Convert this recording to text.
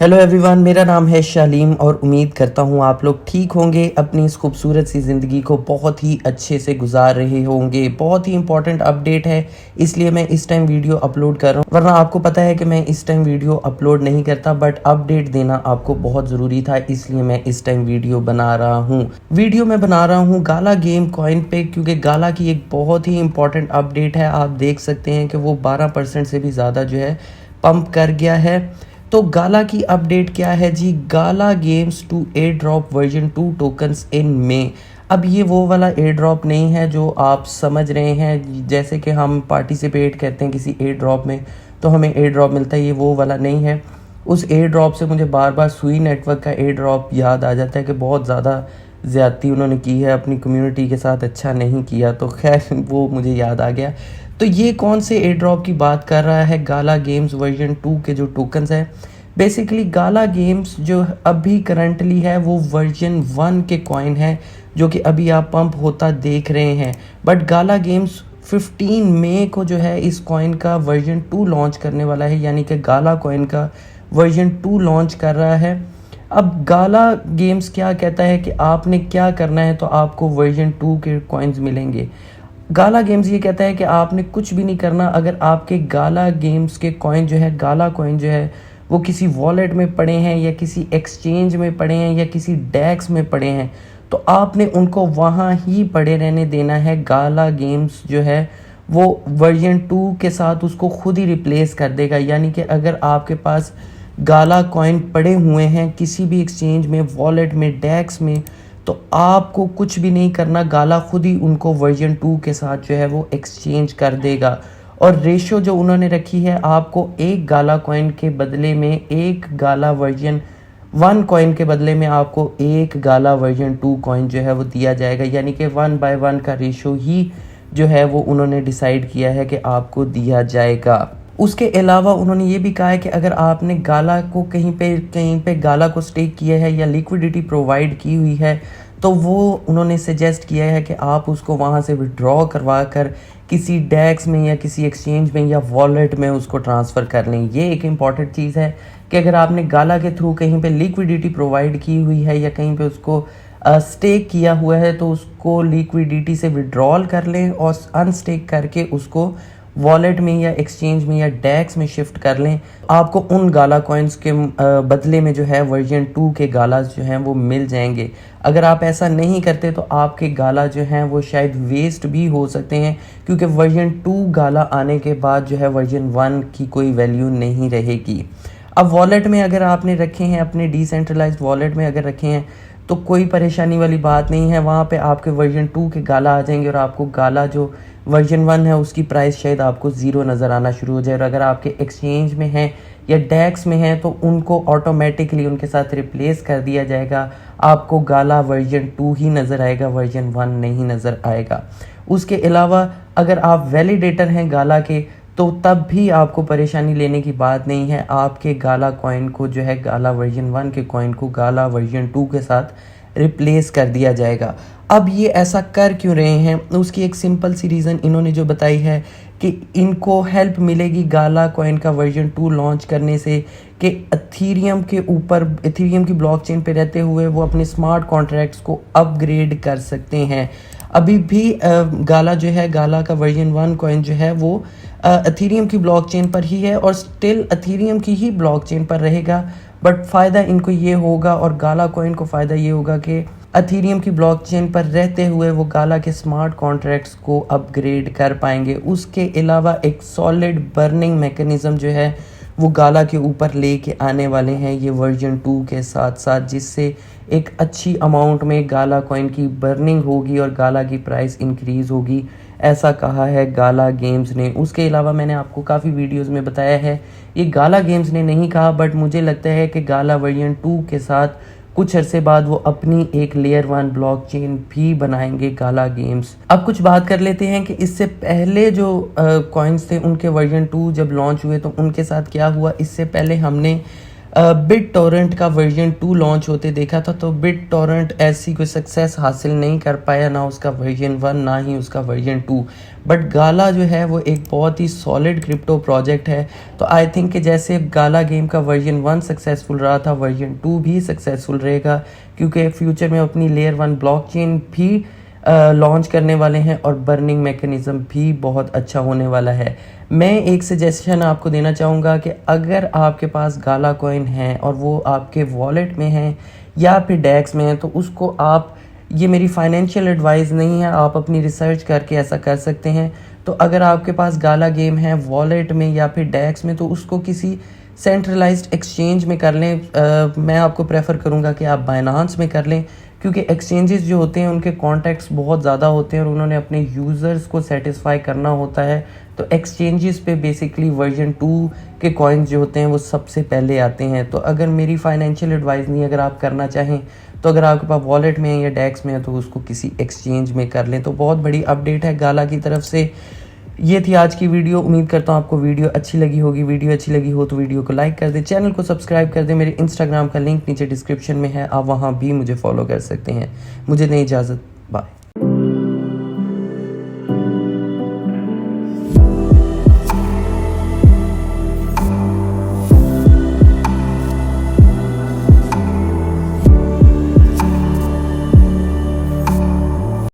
Hello everyone, मेरा नाम है शालीम और उम्मीद करता हूँ आप लोग ठीक होंगे, अपनी इस खूबसूरत सी ज़िंदगी को बहुत ही अच्छे से गुजार रहे होंगे। बहुत ही इंपॉर्टेंट अपडेट है, इसलिए मैं इस टाइम वीडियो अपलोड कर रहा हूँ। वरना आपको पता है कि मैं इस टाइम वीडियो अपलोड नहीं करता, बट अपडेट देना आपको बहुत ज़रूरी था, इसलिए मैं इस टाइम वीडियो बना रहा हूँ। वीडियो मैं बना रहा हूँ गाला गेम कॉइन पे, क्योंकि गाला की एक बहुत ही इंपॉर्टेंट अपडेट है। आप देख सकते हैं कि वो 12% से भी ज़्यादा जो है पंप कर गया है। तो गाला की अपडेट क्या है जी? Gala Games to airdrop version 2 tokens in May. अब ये वो वाला एयर ड्रॉप नहीं है जो आप समझ रहे हैं, जैसे कि हम पार्टिसिपेट करते हैं किसी एयर ड्रॉप में तो हमें एयर ड्रॉप मिलता है, ये वो वाला नहीं है। उस एयर ड्रॉप से मुझे बार बार सुई नेटवर्क का एयर ड्रॉप याद आ जाता है कि बहुत ज़्यादा ज़्यादती उन्होंने की है अपनी कम्युनिटी के साथ, अच्छा नहीं किया, तो खैर वो मुझे याद आ गया। तो ये कौन से एयर ड्रॉप की बात कर रहा है? गाला गेम्स वर्जन 2 के जो टोकन्स हैं। बेसिकली गाला गेम्स जो अभी करंटली है वो वर्जन 1 के कॉइन है, जो कि अभी आप पंप होता देख रहे हैं। बट गाला गेम्स 15 मई को जो है इस कॉइन का वर्जन 2 लॉन्च करने वाला है, यानी कि गाला कॉइन का वर्जन 2 लॉन्च कर रहा है। अब गाला गेम्स क्या कहता है कि आपने क्या करना है तो आपको वर्जन 2 के कॉइन्स मिलेंगे। गाला गेम्स ये कहता है कि आपने कुछ भी नहीं करना। अगर आपके गाला गेम्स के कॉइन जो है, गाला कॉइन जो है, वो किसी वॉलेट में पड़े हैं या किसी एक्सचेंज में पड़े हैं या किसी डेक्स में पड़े हैं, तो आपने उनको वहाँ ही पड़े रहने देना है। गाला गेम्स जो है वो वर्जन 2 के साथ उसको खुद ही रिप्लेस कर देगा। यानी कि अगर आपके पास गाला कॉइन पड़े हुए हैं किसी भी एक्सचेंज में, वॉलेट में, डेक्स में, तो आपको कुछ भी नहीं करना, गाला खुद ही उनको वर्जन 2 के साथ जो है वो एक्सचेंज कर देगा। और रेशो जो उन्होंने रखी है, आपको एक गाला कॉइन के बदले में एक गाला वर्जन 1 कॉइन के बदले में आपको एक गाला वर्जन 2 कॉइन जो है वो दिया जाएगा। यानी कि 1/1 का रेशो ही जो है वो उन्होंने डिसाइड किया है कि आपको दिया जाएगा। उसके अलावा उन्होंने ये भी कहा है कि अगर आपने गाला को कहीं पे गाला को स्टेक किया है या लिक्विडिटी प्रोवाइड की हुई है, तो वो उन्होंने सजेस्ट किया है कि आप उसको वहाँ से विड्रॉ करवा कर किसी डेक्स में या किसी एक्सचेंज में या वॉलेट में उसको ट्रांसफ़र कर लें। ये एक इम्पॉर्टेंट चीज़ है कि अगर आपने गाला के थ्रू कहीं पे लिक्विडिटी प्रोवाइड की हुई है या कहीं पे उसको स्टेक किया हुआ है, तो उसको लिक्विडिटी से विड्रॉल कर लें और अनस्टेक करके उसको वॉलेट में या एक्सचेंज में या डेक्स में शिफ्ट कर लें। आपको उन गाला कॉइन्स के बदले में जो है वर्जन 2 के गालास जो हैं वो मिल जाएंगे। अगर आप ऐसा नहीं करते तो आपके गाला जो हैं वो शायद वेस्ट भी हो सकते हैं, क्योंकि वर्जन 2 गाला आने के बाद जो है वर्जन 1 की कोई वैल्यू नहीं रहेगी। अब वॉलेट में अगर आपने रखे हैं, अपने डिसेंट्रलाइज्ड वॉलेट में अगर रखे हैं, तो कोई परेशानी वाली बात नहीं है। वहाँ पे आपके वर्जन 2 के गाला आ जाएंगे और आपको गाला जो वर्जन 1 है उसकी प्राइस शायद आपको ज़ीरो नज़र आना शुरू हो जाए। और अगर आपके एक्सचेंज में हैं या डेक्स में हैं तो उनको ऑटोमेटिकली उनके साथ रिप्लेस कर दिया जाएगा। आपको गाला वर्जन 2 ही नज़र आएगा, वर्जन 1 नहीं नज़र आएगा। उसके अलावा अगर आप वैलिडेटर हैं गाला के, तो तब भी आपको परेशानी लेने की बात नहीं है। आपके गाला कॉइन को जो है, गाला वर्जन 1 के कॉइन को गाला वर्जन 2 के साथ रिप्लेस कर दिया जाएगा। अब ये ऐसा कर क्यों रहे हैं? उसकी एक सिंपल सी रीज़न इन्होंने जो बताई है कि इनको हेल्प मिलेगी गाला कॉइन का वर्जन 2 लॉन्च करने से, कि एथेरियम के ऊपर, एथेरियम की ब्लॉकचेन पे रहते हुए वो अपने स्मार्ट कॉन्ट्रैक्ट्स को अपग्रेड कर सकते हैं। अभी भी गाला जो है, गाला का वर्जन 1 कॉइन जो है वो एथेरियम की ब्लॉकचेन पर ही है और स्टिल एथेरियम की ही ब्लॉकचेन पर रहेगा। बट फ़ायदा इनको ये होगा और गाला कॉइन को फ़ायदा ये होगा कि एथेरियम की ब्लॉकचेन पर रहते हुए वो गाला के स्मार्ट कॉन्ट्रैक्ट्स को अपग्रेड कर पाएंगे। उसके अलावा एक सॉलिड बर्निंग मैकेनिज़्म जो है वो गाला के ऊपर लेके आने वाले हैं ये वर्जन 2 के साथ साथ, जिससे एक अच्छी अमाउंट में गाला कॉइन की बर्निंग होगी और गाला की प्राइस इंक्रीज़ होगी, ऐसा कहा है गाला गेम्स ने। उसके अलावा मैंने आपको काफ़ी वीडियोस में बताया है, ये गाला गेम्स ने नहीं कहा, बट मुझे लगता है कि गाला वर्जन 2 के साथ कुछ अरसे बाद वो अपनी एक लेयर 1 ब्लॉकचेन भी बनाएंगे गाला गेम्स। अब कुछ बात कर लेते हैं कि इससे पहले जो कॉइन्स थे उनके वर्जन 2 जब लॉन्च हुए तो उनके साथ क्या हुआ। इससे पहले हमने बिट टोरेंट का वर्जन 2 लॉन्च होते देखा था, तो बिट टोरेंट ऐसी कोई सक्सेस हासिल नहीं कर पाया, ना उसका वर्जन 1 ना ही उसका वर्जन 2। बट गाला जो है वो एक बहुत ही सॉलिड क्रिप्टो प्रोजेक्ट है। तो आई थिंक कि जैसे गाला गेम का वर्जन 1 सक्सेसफुल रहा था, वर्जन 2 भी सक्सेसफुल रहेगा, क्योंकि फ्यूचर में अपनी लेयर 1 ब्लॉकचेन भी लॉन्च करने वाले हैं और बर्निंग मैकेनिज़्म भी बहुत अच्छा होने वाला है। मैं एक सजेशन आपको देना चाहूँगा कि अगर आपके पास गाला कॉइन है और वो आपके वॉलेट में है या फिर डेक्स में है, तो उसको आप, ये मेरी फाइनेंशियल एडवाइस नहीं है, आप अपनी रिसर्च करके ऐसा कर सकते हैं। तो अगर आपके पास गाला गेम है वॉलेट में या फिर डेक्स में, तो उसको किसी सेंट्रलाइज्ड एक्सचेंज में कर लें। मैं आपको प्रेफर करूँगा कि आप बाइनांस में कर लें, क्योंकि एक्सचेंजेस जो होते हैं उनके कॉन्टैक्ट्स बहुत ज़्यादा होते हैं और उन्होंने अपने यूज़र्स को सेटिस्फाई करना होता है। तो एक्सचेंजेस पे बेसिकली वर्जन 2 के कॉइन्स जो होते हैं वो सबसे पहले आते हैं। तो अगर मेरी फाइनेंशियल एडवाइस नहीं, अगर आप करना चाहें, तो अगर आपके पास वॉलेट में है या डेक्स में है, तो उसको किसी एक्सचेंज में कर लें। तो बहुत बड़ी अपडेट है गाला की तरफ से। ये थी आज की वीडियो। उम्मीद करता हूँ आपको वीडियो अच्छी लगी होगी। वीडियो अच्छी लगी हो तो वीडियो को लाइक कर दें, चैनल को सब्सक्राइब कर दें। मेरे इंस्टाग्राम का लिंक नीचे डिस्क्रिप्शन में है, आप वहाँ भी मुझे फॉलो कर सकते हैं। मुझे दें इजाज़त, बाय।